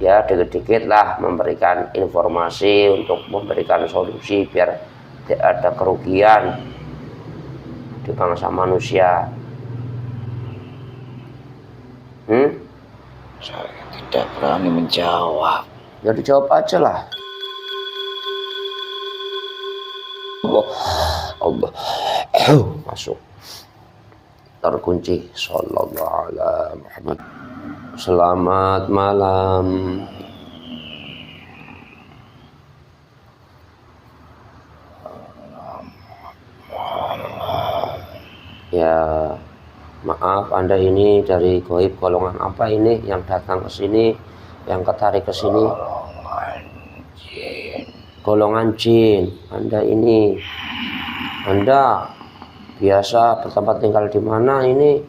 ya dikit-dikit lah memberikan informasi untuk memberikan solusi biar tidak ada kerugian di bangsa manusia. Saya tidak berani menjawab. Ya dijawab aja lah. Allah masuk terkunci. Sallallahu alaihi Muhammad. Selamat malam. Ya maaf, Anda ini dari goib golongan apa ini yang datang ke sini, yang ketarik ke sini? Golongan jin. Anda biasa bertempat tinggal di mana ini?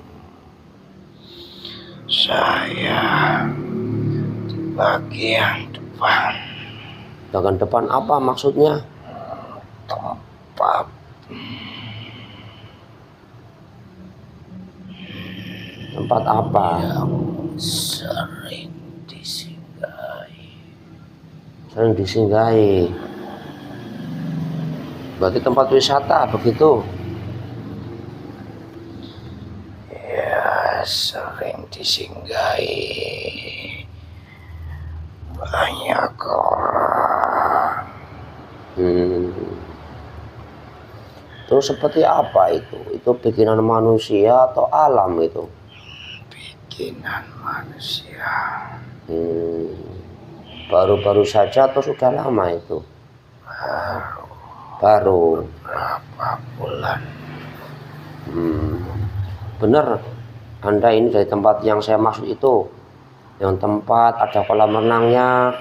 Saya di bagian depan. Bagian depan apa maksudnya? Tempat apa? Yang sering disinggahi. Sering disinggahi. Berarti tempat wisata begitu? Ya, sering disinggahi banyak orang. Terus seperti apa itu? Itu bikinan manusia atau alam itu? Bikinan manusia. Baru-baru saja atau sudah lama itu? Baru. Berapa bulan? Benar, Anda ini dari tempat yang saya maksud itu, yang tempat ada kolam renangnya,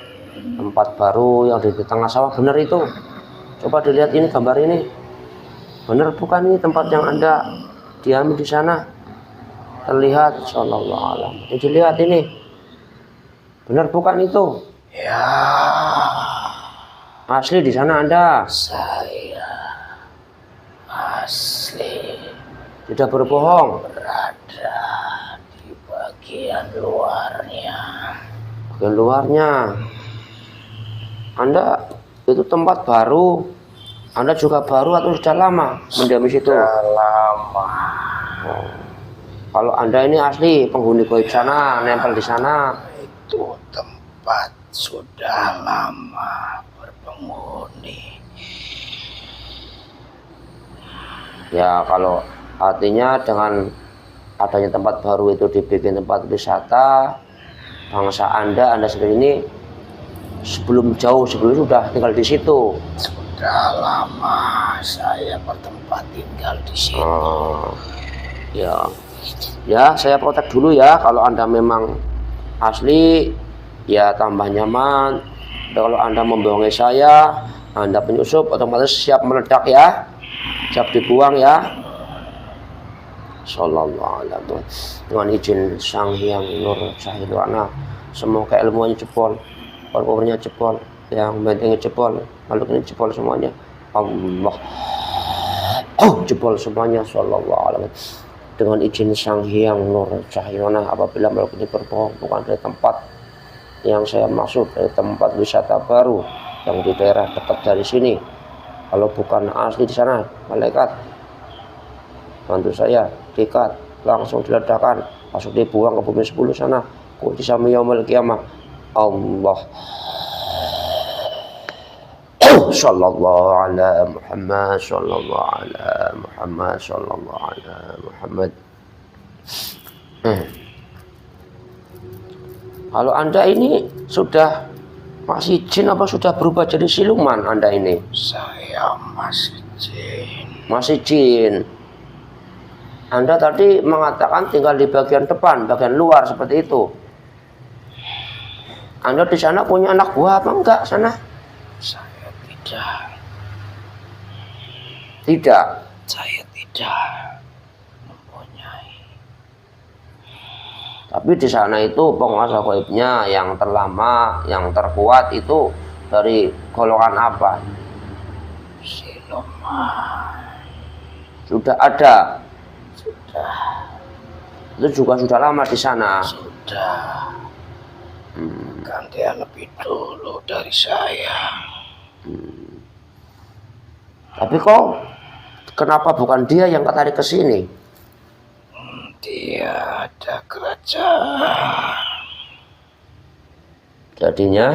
tempat baru yang di tengah sawah, benar itu? Coba dilihat ini gambar ini, benar bukan ini tempat yang Anda diami di sana? Terlihat, sallallahu alaihi. Dilihat ini, benar bukan itu? Ya, asli di sana Anda? saya asli. Tidak berbohong. Berada di bagian luarnya. Bagian luarnya. Anda itu tempat baru. Anda juga baru atau sudah lama mendiam di situ? Sudah lama. Kalau Anda ini asli penghuni goib sana, nempel di sana. Itu tempat sudah lama berpenghuni. Ya kalau artinya dengan adanya tempat baru itu dibikin tempat wisata, bangsa Anda sendiri ini sebelum sudah tinggal di situ. Sudah lama saya bertempat tinggal di situ. Ya saya protek dulu ya. Kalau Anda memang asli, ya tambah nyaman. Kalau Anda membohongi saya, Anda penyusup, otomatis siap meledak ya, siap dibuang ya. Sallallahu alaihi wasallam. Dengan izin Sang Hyang Nur Cahilwana, semoga ilmunya jebol, powernya jebol, yang bentengnya jebol, makhluk ini jebol semuanya. Allah, jebol semuanya. Sallallahu alaihi wasallam. Dengan izin Sang Hyang Nur Cahilwana, apabila makhluk ini berbohong, bukan dari tempat yang saya maksud, dari tempat wisata baru yang di daerah dekat dari sini. Kalau bukan asli di sana, malaikat bantu saya diikat, langsung diledakkan, langsung dibuang ke bumi 10 sana, kunci sama yaumul kiamah. Allah. Sallallahu ala Muhammad, sallallahu ala Muhammad, sallallahu ala Muhammad. Kalau Anda ini sudah masih jin apa sudah berubah jadi siluman Anda ini? Saya masih jin. Masih jin. Anda tadi mengatakan tinggal di bagian depan, bagian luar seperti itu. Anda di sana punya anak buah apa enggak sana? Saya tidak. Tidak. Saya tidak mempunyai. Tapi di sana itu penguasa gaibnya yang terlama, yang terkuat itu dari golongan apa? Siluman. Sudah ada. Sudah. Itu juga sudah lama di sana. Sudah. Kan dia lebih dulu dari saya. Tapi kok kenapa bukan dia yang ketarik ke sini? Dia ada kerajaan. Jadinya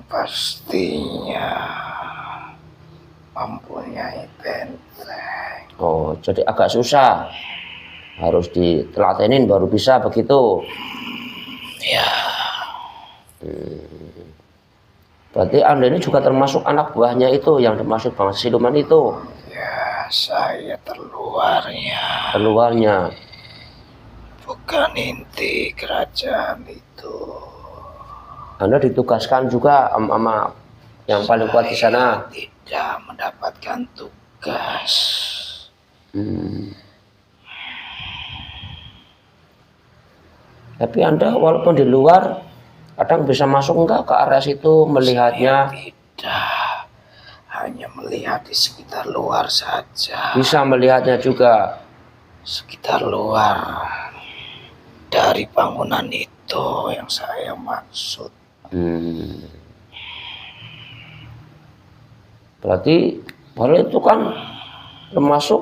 Pastinya mempunyai benteng. oh, jadi agak susah. Harus ditelatenin baru bisa begitu. Ya, Berarti Anda ini juga termasuk anak buahnya itu yang dimaksud bangsa siluman itu. ya saya terluarnya. Keluarnya. Bukan inti kerajaan itu. Anda ditugaskan juga sama yang paling kuat di sana. Tidak mendapatkan tugas. Tapi Anda walaupun di luar, kadang bisa masuk enggak ke area situ melihatnya? Tidak, hanya melihat di sekitar luar saja. Bisa melihatnya juga. Sekitar luar dari bangunan itu yang saya maksud. Berarti kalau itu kan termasuk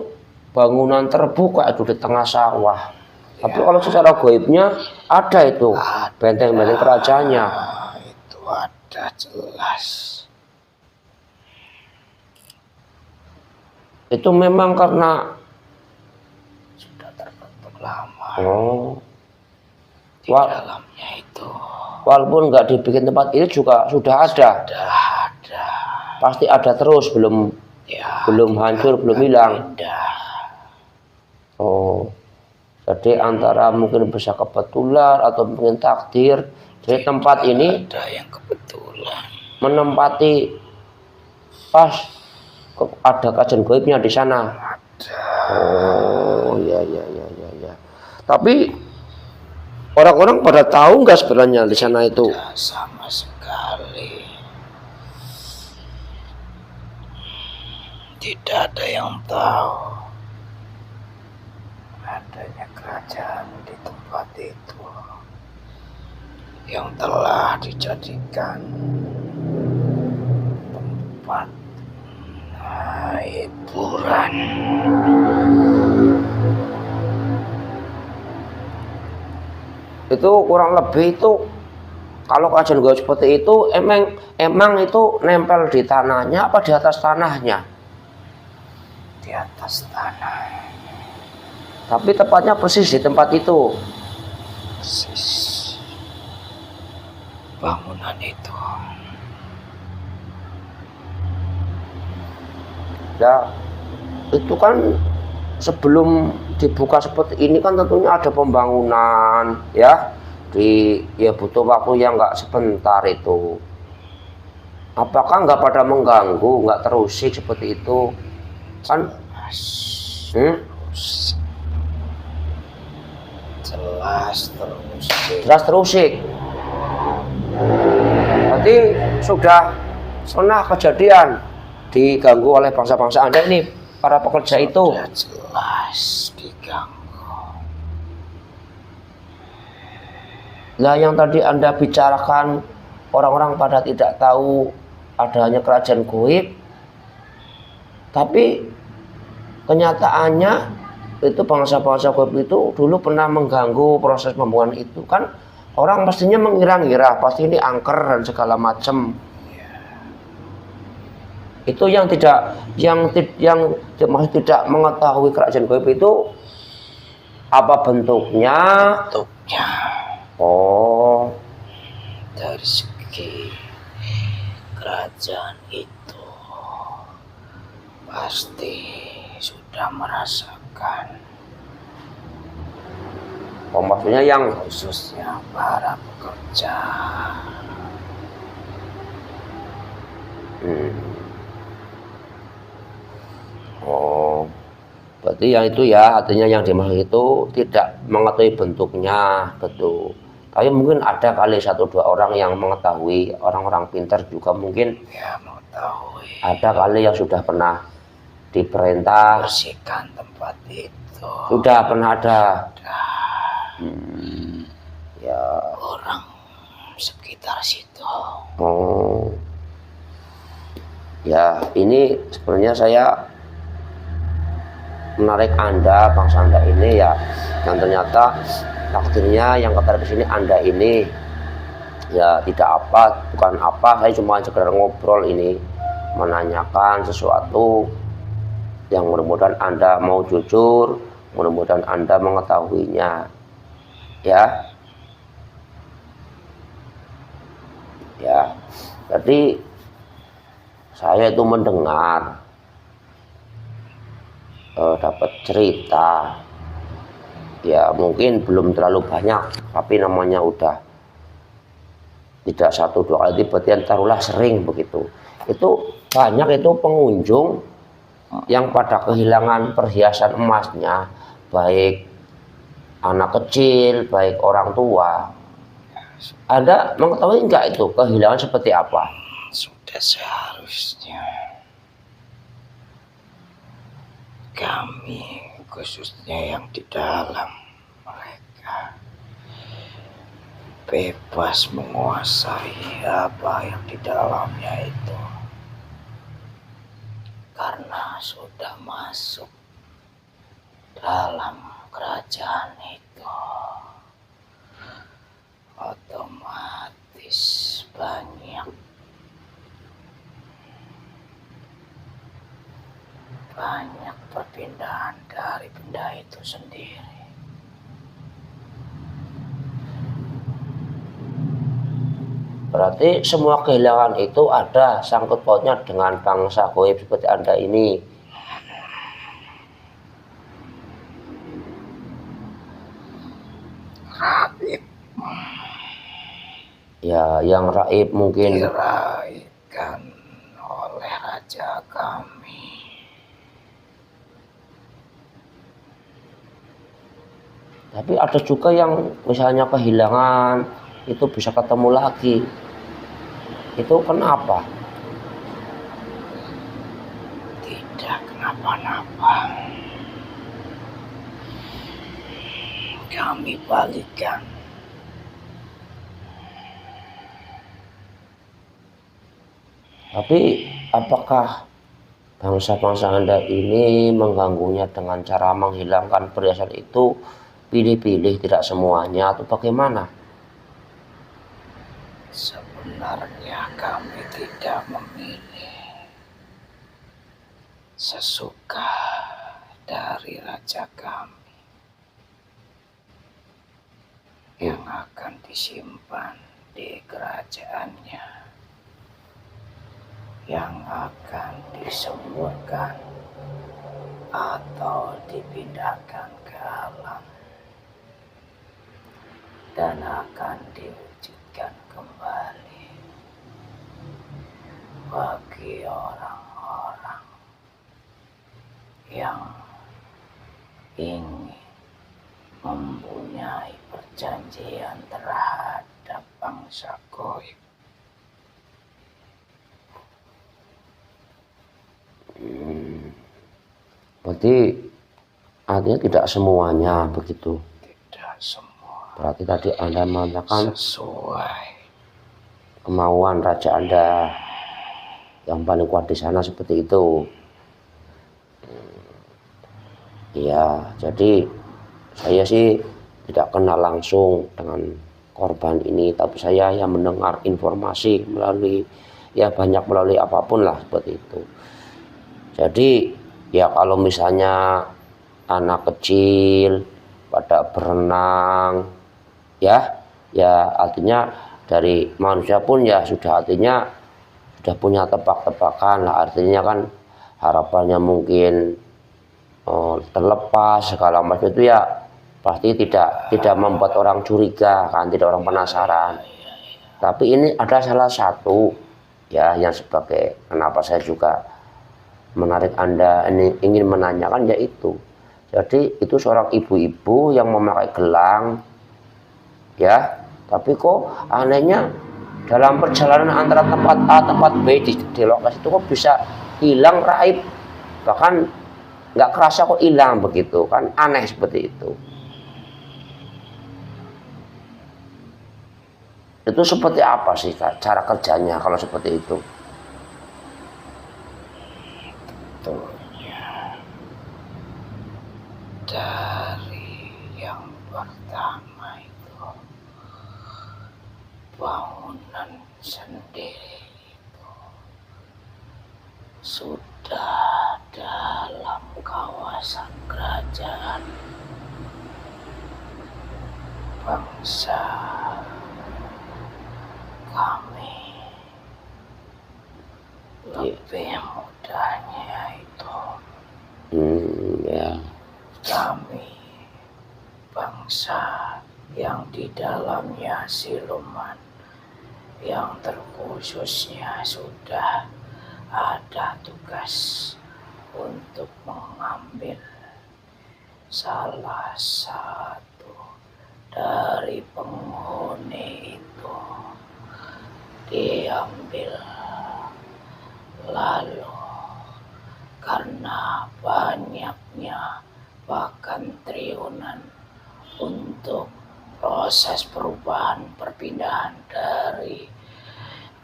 bangunan terbuka itu di tengah sawah. Tapi kalau secara gaibnya ada itu benteng-benteng kerajaannya. Itu ada jelas. Itu memang karena Sudah terbentuk lama oh, di dalamnya itu. walaupun nggak dibikin tempat ini juga sudah ada. Sudah ada. Pasti ada terus, belum Ya, belum hancur, belum hilang. tidak. Oh, jadi antara mungkin bisa kebetulan atau mungkin takdir. Jadi tempat ini Ada yang kebetulan. menempati pas ada kajian gaibnya di sana. Ada. Oh, ya. Tapi orang-orang pada tahu nggak sebenarnya di sana itu? Tidak sama sekali. Tidak ada yang tahu adanya kerajaan di tempat itu yang telah dijadikan tempat hiburan. Itu kurang lebih itu kalau kajian gaib seperti itu emang itu nempel di tanahnya apa di atas tanahnya? Di atas tanah. Tapi tepatnya persis di tempat itu. Persis bangunan itu. Ya, itu kan sebelum dibuka seperti ini kan tentunya ada pembangunan ya. Ya butuh waktu yang nggak sebentar itu. Apakah nggak pada mengganggu, nggak terusik seperti itu? Kan jelas terusik. Berarti sudah pernah kejadian diganggu oleh bangsa-bangsa Anda ini, para pekerja itu. Sudah jelas diganggu. Nah, yang tadi Anda bicarakan orang-orang pada tidak tahu adanya kerajaan gaib, tapi kenyataannya itu bangsa-bangsa gaib itu dulu pernah mengganggu proses pembangunan itu. Kan orang pastinya mengira-ngira pasti ini angker dan segala macam. Itu yang masih tidak mengetahui kerajaan gaib itu apa bentuknya? Bentuknya Oh, dari segi kerajaan itu pasti sudah merasakan, maksudnya yang khususnya para pekerja. Oh, berarti yang itu ya artinya yang dimaksud itu tidak mengetahui bentuknya, betul. Tapi mungkin ada kali 1-2 orang yang mengetahui, orang-orang pintar juga mungkin Ya, mengetahui. ada kali yang sudah pernah diperintah, Bersihkan tempat itu. sudah pernah ada. Ya, Orang sekitar situ. Oh, ya ini sebenarnya saya menarik Anda, bangsa Anda ini ya, yang ternyata takdirnya yang ketarik ke sini Anda ini ya tidak apa, bukan apa, saya cuma sekedar ngobrol ini, menanyakan sesuatu yang mudah-mudahan Anda mau jujur, mudah-mudahan Anda mengetahuinya, ya. Ya, jadi saya itu mendengar dapat cerita, ya mungkin belum terlalu banyak, tapi namanya udah tidak satu dua kali, berarti taruhlah sering begitu. Itu banyak itu pengunjung yang pada kehilangan perhiasan emasnya, baik anak kecil, baik orang tua. Anda mengetahui enggak itu kehilangan seperti apa? Sudah seharusnya kami, khususnya yang di dalam mereka, bebas menguasai apa yang di dalamnya itu, karena sudah masuk dalam kerajaan itu. Otomatis banyak perpindahan dari benda itu sendiri. Berarti semua kehilangan itu ada sangkut pautnya dengan bangsa goib seperti Anda ini. Raib. Ya, yang raib mungkin Diraihkan oleh raja kami. Tapi ada juga yang misalnya kehilangan itu bisa ketemu lagi. Itu kenapa? Tidak kenapa-napa. Kami balikan. Tapi apakah bangsa-bangsa Anda ini mengganggunya dengan cara menghilangkan perhiasan itu pilih-pilih, tidak semuanya, atau bagaimana? Sebenarnya kami tidak memilih, sesuka dari raja kami yang akan disimpan di kerajaannya, yang akan disemburkan atau dipindahkan ke alam dan akan diwujudkan kembali bagi orang-orang yang ingin mempunyai perjanjian terhadap bangsa goib. Berarti artinya tidak semuanya begitu. Tidak semua. Berarti tadi Anda mengatakan sesuai kemauan raja Anda yang paling kuat di sana seperti itu. Ya, jadi saya sih tidak kenal langsung dengan korban ini, tapi saya yang mendengar informasi melalui banyak melalui apapun lah seperti itu. Jadi ya kalau misalnya anak kecil pada berenang ya artinya dari manusia pun ya sudah artinya sudah punya tebak-tebakan lah, artinya kan harapannya mungkin terlepas segala macam itu ya pasti tidak membuat orang curiga kan, tidak orang penasaran. Tapi ini ada salah satu ya yang sebagai kenapa saya juga menarik Anda ini ingin menanyakan yaitu, jadi itu seorang ibu-ibu yang memakai gelang ya, tapi kok anehnya dalam perjalanan antara tempat A tempat B di lokasi itu kok bisa hilang raib, bahkan nggak kerasa kok hilang begitu kan, aneh seperti itu. Itu seperti apa sih Kak cara kerjanya kalau seperti itu? Tentunya dari yang pertama itu bangunan sendiri itu sudah dalam kawasan kerajaan bangsa kami. Lebih mudahnya itu Ya. kami bangsa yang di dalamnya siluman, yang terkhususnya sudah ada tugas untuk mengambil salah satu dari penghuni itu, diambil. Lalu karena banyaknya bahkan triliunan untuk proses perubahan perpindahan dari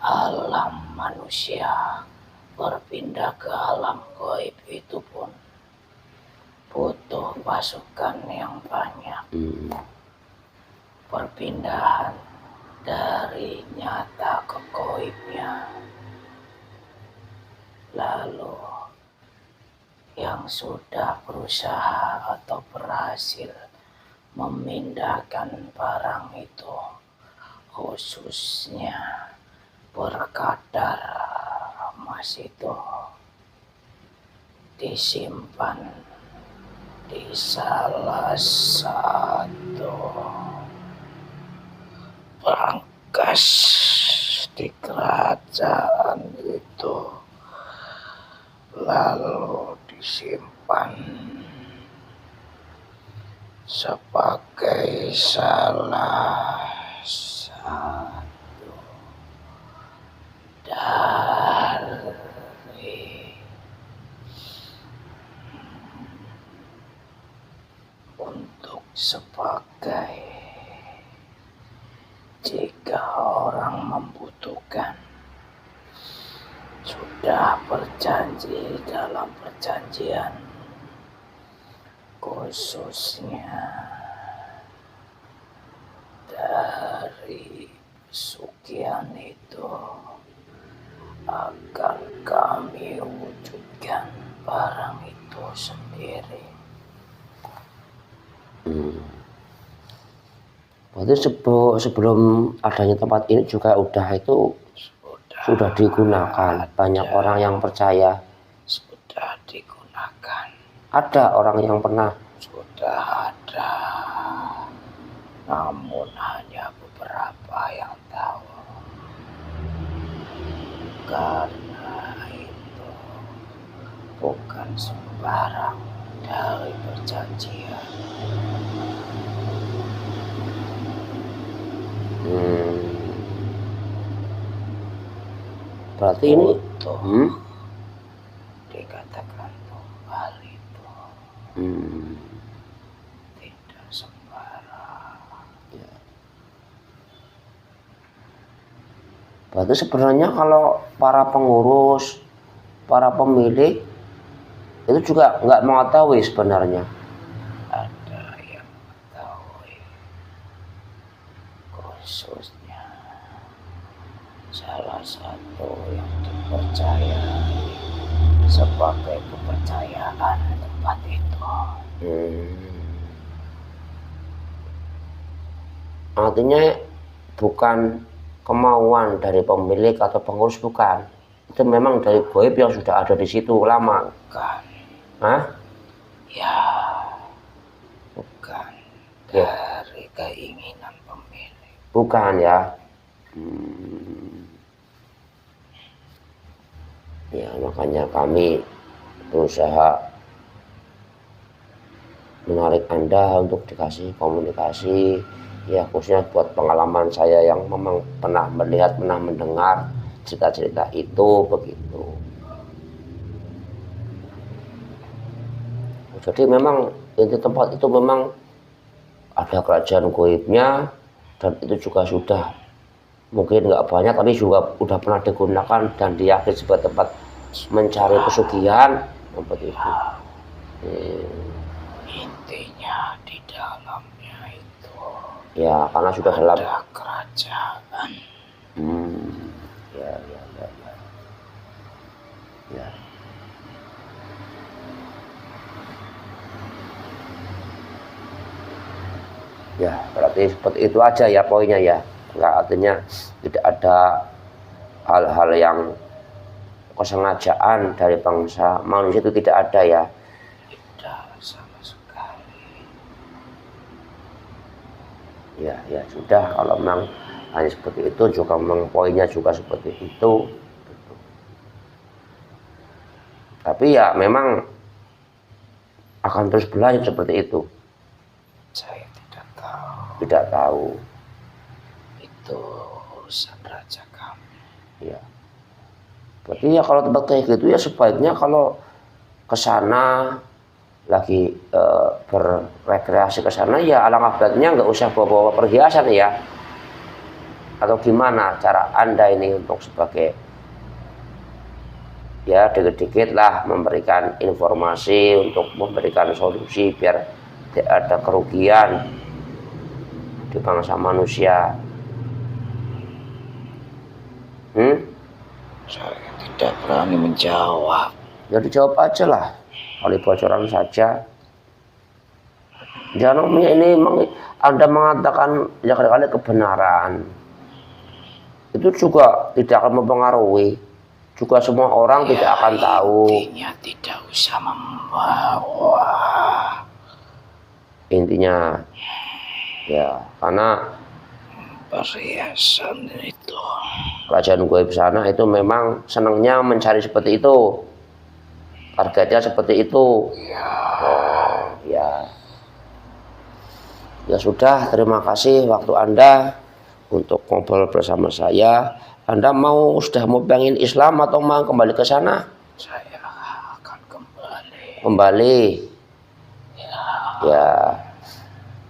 alam manusia berpindah ke alam gaib itu pun butuh pasukan yang banyak. Perpindahan dari nyata ke gaibnya. Lalu yang sudah berusaha atau berhasil memindahkan barang itu, khususnya berkadar emas itu, disimpan di salah satu brankas di kerajaan itu, lalu disimpan sebagai salah satu dari untuk sebagai jika orang membutuhkan, sudah berjanji dalam perjanjian, khususnya dari pesugihan itu akan kami wujudkan barang itu sendiri. Berarti sebelum adanya tempat ini juga sudah digunakan. Banyak orang yang percaya. Sudah digunakan. Ada orang yang pernah. Sudah ada. Namun hanya beberapa yang tahu. Karena itu bukan sembarang dari perjanjian. Berarti ini dikatakan tumbal itu tidak sembarang. Ya. Berarti sebenarnya kalau para pengurus, para pemilik itu juga nggak mengetahui sebenarnya. Ada yang mengetahui, khususnya salah satu yang dipercayai sebagai kepercayaan tempat itu. Artinya bukan kemauan dari pemilik atau pengurus, bukan. Itu memang dari gaib yang sudah ada di situ lama. Bukan. Hah? Ya, bukan dari keinginan pemilik. Bukan ya. Ya, makanya kami berusaha menarik Anda untuk dikasih komunikasi, ya khususnya buat pengalaman saya yang memang pernah melihat, pernah mendengar cerita-cerita itu begitu. Jadi memang inti tempat itu memang ada kerajaan gaibnya, dan itu juga sudah mungkin nggak banyak tapi juga udah pernah digunakan dan diyakini sebagai tempat mencari pesugihan seperti itu. Intinya di dalamnya itu Ya, karena sudah dalam ada kerajaan. Ya, ya, ya, ya. Ya. Ya, berarti seperti itu aja ya poinnya ya. Nggak, artinya tidak ada hal-hal yang kesengajaan dari bangsa manusia, itu tidak ada ya. Tidak sama sekali. Ya, ya sudah, kalau memang hanya seperti itu juga, memang poinnya juga seperti itu. Tapi ya memang akan terus berlanjut seperti itu. Saya tidak tahu. Tidak tahu. Itu urusan raja kami. Ya. Berarti ya kalau tempat kayak gitu ya sebaiknya kalau ke sana lagi berrekreasi ke sana ya alangkah baiknya nggak usah bawa-bawa perhiasan ya. Atau gimana cara Anda ini untuk sebagai ya dikit-dikit lah memberikan informasi, untuk memberikan solusi biar tidak ada kerugian di bangsa manusia. Saya tidak berani menjawab. Ya dijawab aja lah, kali bocoran saja. Jangan ini Anda mengatakan ya kali-kali kebenaran, itu juga tidak akan mempengaruhi. Juga semua orang tidak akan tahu. Intinya tidak usah membawa. Intinya ya karena perhiasan itu. kerajaan gaib sana itu memang senangnya mencari seperti itu, targetnya seperti itu. Oh ya, ya sudah, terima kasih waktu Anda untuk ngobrol bersama saya. Anda sudah mau pengen Islam atau mau kembali ke sana? Saya akan kembali. Kembali. Ya,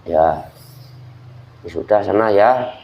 ya, ya sudah sana ya.